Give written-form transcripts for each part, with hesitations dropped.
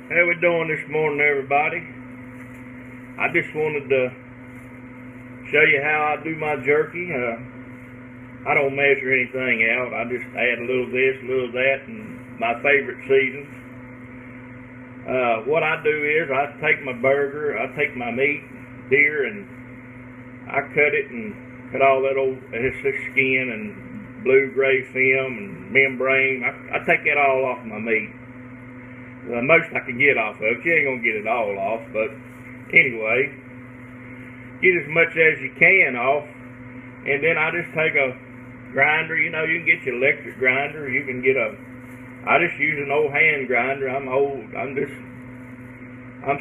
How we doing this morning, everybody? I just wanted to show you how I do my jerky. I don't measure anything out. I just add a little of this, a little of that, and my favorite seasons. What I do is I take my burger, I take my meat, deer, and I cut it and cut all that old skin and blue-gray film and membrane. I take that all off my meat. The most I can get off of it. You ain't gonna get it all off, but anyway, get as much as you can off, and then I just take a grinder. You know, you can get your electric grinder. You can get I just use an old hand grinder. I'm old. I'm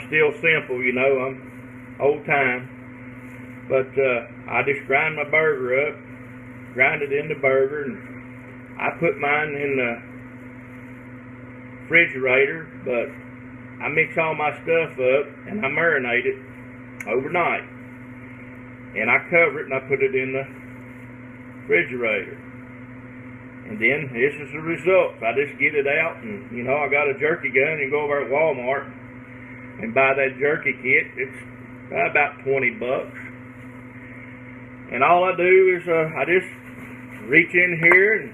still simple. You know, I'm old time. But I just grind my burger up, grind it in the burger, and I put mine in the refrigerator, but I mix all my stuff up and I marinate it overnight, and I cover it and I put it in the refrigerator, and then this is the results. I just get it out, and you know, I got a jerky gun. You go over at Walmart and buy that jerky kit. It's about $20, and all I do is I just reach in here and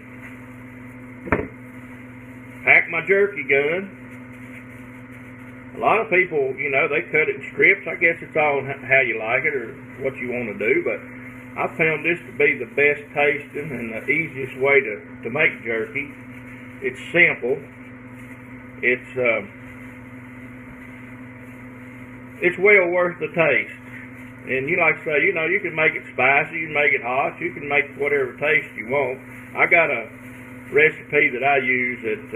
pack my jerky gun. A lot of people, you know, they cut it in strips. I guess it's all how you like it or what you want to do, but I found this to be the best tasting and the easiest way to make jerky. It's simple. It's well worth the taste. And you like to say, you know, you can make it spicy, you can make it hot, you can make whatever taste you want. I got a recipe that I use every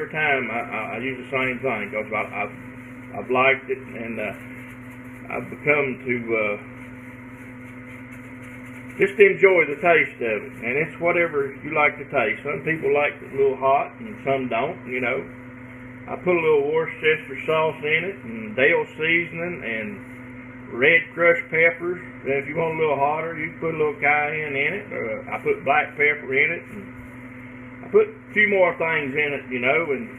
time. I use the same thing because I've liked it, and I've become to just enjoy the taste of it. And it's whatever you like to taste. Some people like it a little hot, and some don't. You know, I put a little Worcestershire sauce in it, and Dale seasoning, and red crushed peppers. And if you want a little hotter, you can put a little cayenne in it. I put black pepper in it, and I put a few more things in it, you know, and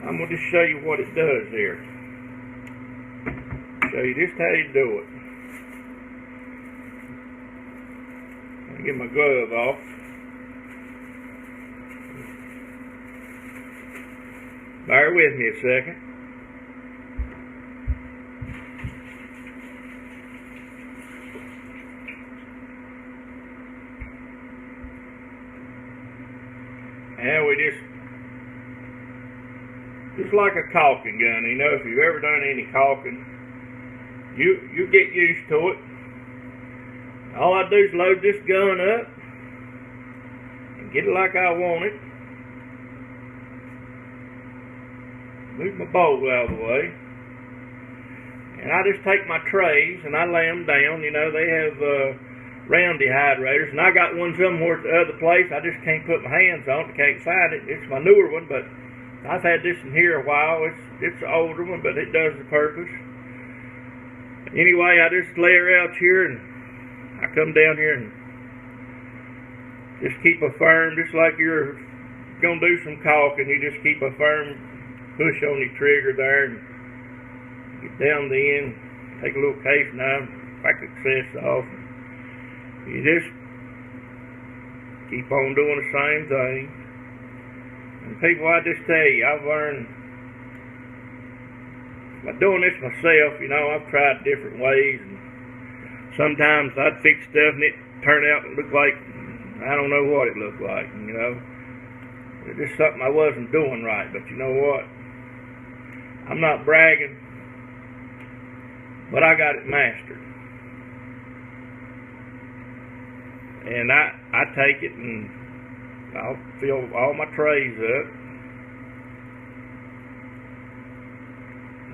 I'm going to just show you what it does here. Show you just how you do it. Let me get my glove off. Bear with me a second. And we just like a caulking gun. You know, if you've ever done any caulking, you get used to it. All I do is load this gun up and get it like I want it. Move my bowl out of the way, and I just take my trays and I lay them down. You know, they have round dehydrators, and I got one somewhere at the other place. I just can't put my hands on it, can't find it. It's my newer one, but I've had this in here a while. It's an older one, but it does the purpose. Anyway, I just lay her out here, and I come down here and just keep a firm, just like you're gonna do some caulking. You just keep a firm push on your trigger there, and get down the end, take a little case knife, crack the excess off. You just keep on doing the same thing. And people, I just tell you, I've learned by doing this myself. You know, I've tried different ways, and sometimes I'd fix stuff and it turned out to look like I don't know what it looked like. You know, it's just something I wasn't doing right. But you know what? I'm not bragging, but I got it mastered. And I take it and I'll fill all my trays up.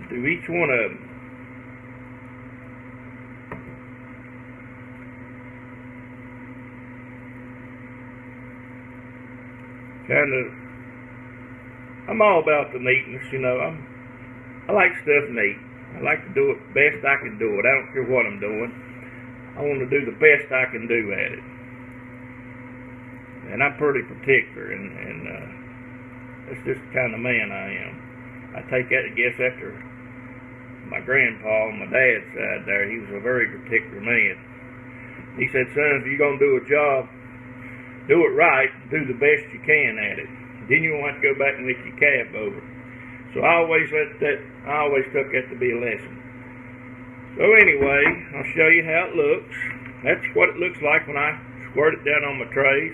Do each one of them. I'm all about the neatness, you know. I like stuff neat. I like to do it best I can do it. I don't care what I'm doing. I want to do the best I can do at it. And I'm pretty particular, and That's just the kind of man I am. I take that, I guess, after my grandpa on my dad's side there. He was a very particular man. He said, son, if you're going to do a job, do it right, do the best you can at it. Then you won't have to go back and lick your cab over. So I always took that to be a lesson. So anyway, I'll show you how it looks. That's what it looks like when I squirt it down on my trays,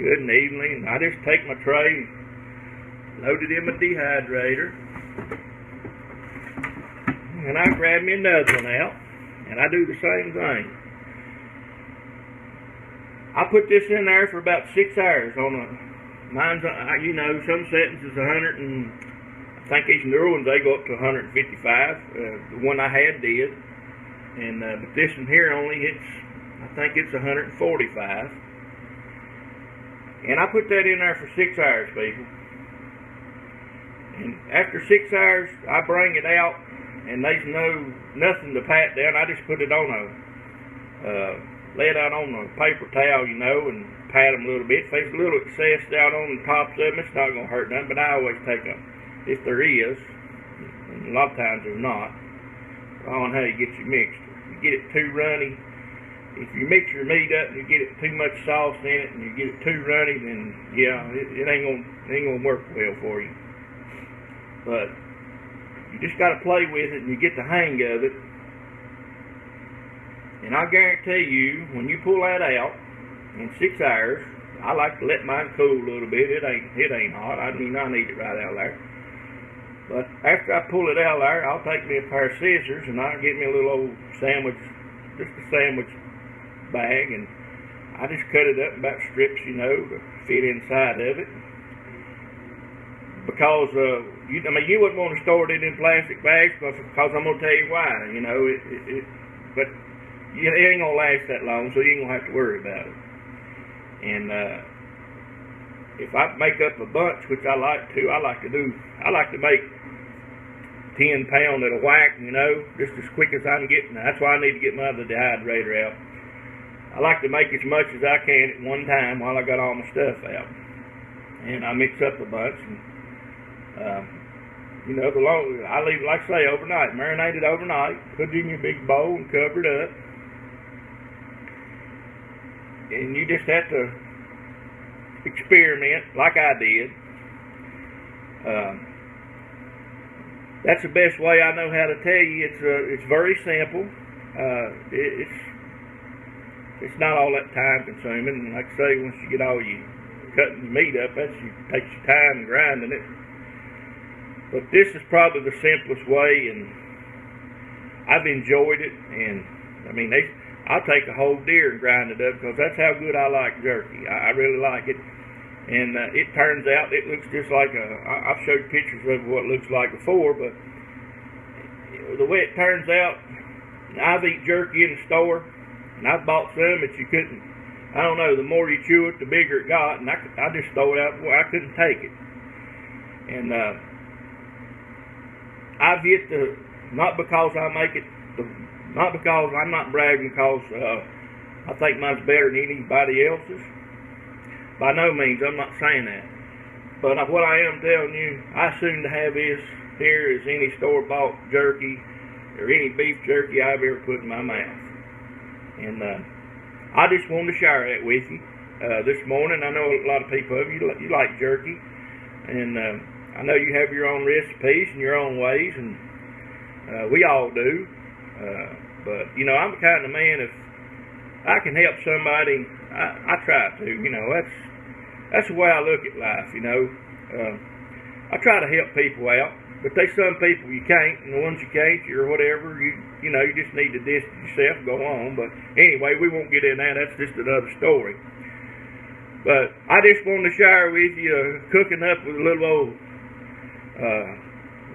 good and evenly. And I just take my tray, load it in my dehydrator, and I grab me another one out, and I do the same thing. I put this in there for about 6 hours on mine's, you know, some settings is 100 and I think these newer ones, they go up to 155. The one I had did. And but this one here only I think it's 145. And I put that in there for 6 hours, people. And after 6 hours, I bring it out, and there's nothing to pat down. I just put it on lay it out on a paper towel, you know, and pat them a little bit. If there's a little excess out on the tops of them, it's not going to hurt nothing, but I always take them. If there is, and a lot of times there's not, on how you get your mixture. You get it too runny. If you mix your meat up and you get it too much sauce in it and you get it too runny, then yeah, it ain't gonna work well for you. But you just got to play with it and you get the hang of it. And I guarantee you, when you pull that out in 6 hours, I like to let mine cool a little bit. It ain't hot. I mean, I need it right out there. But after I pull it out there, I'll take me a pair of scissors and I'll get me a little old sandwich, just a sandwich bag, and I just cut it up in about strips, you know, to fit inside of it. Because you wouldn't want to store it in plastic bags, because I'm gonna tell you why. You know, but it ain't gonna last that long, so you ain't gonna have to worry about it. And if I make up a bunch, which I like to make 10 pound at a whack, you know, just as quick as I can get. Now, that's why I need to get my other dehydrator out. I like to make as much as I can at one time while I got all my stuff out. And I mix up a bunch, and you know, I leave it, like I say, overnight, marinate it overnight, put it in your big bowl and cover it up. And you just have to experiment like I did. That's the best way I know how to tell you. It's very simple. It's not all that time consuming. And like I say, once you get all you cutting your meat up, takes your time grinding it. But this is probably the simplest way, and I've enjoyed it. And I mean, I'll take a whole deer and grind it up, because that's how good I like jerky. I really like it. And it turns out it looks just like I've showed pictures of what it looks like before, but the way it turns out, I've eaten jerky in the store, and I've bought some that you couldn't, I don't know, the more you chew it, the bigger it got, and I just throw it out. Boy, I couldn't take it. And I've yet to, not because I make it, not because I'm not bragging, because I think mine's better than anybody else's. By no means, I'm not saying that. But what I am telling you, I soon to have here is any store-bought jerky or any beef jerky I've ever put in my mouth. And I just wanted to share that with you this morning. I know a lot of people of you like jerky, and I know you have your own recipes and your own ways, and we all do. But you know, I'm the kind of man, if I can help somebody, I try to. You know, that's the way I look at life. You know, I try to help people out, but there's some people you can't, and the ones you can't, or whatever, you know, you just need to distance yourself, go on. But anyway, we won't get in that. That's just another story. But I just wanted to share with you cooking up with a little old,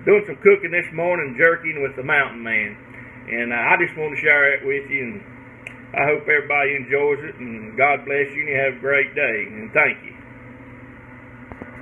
doing some cooking this morning, jerking with the Mountain Man. And I just want to share it with you, and I hope everybody enjoys it, and God bless you, and you have a great day, and thank you.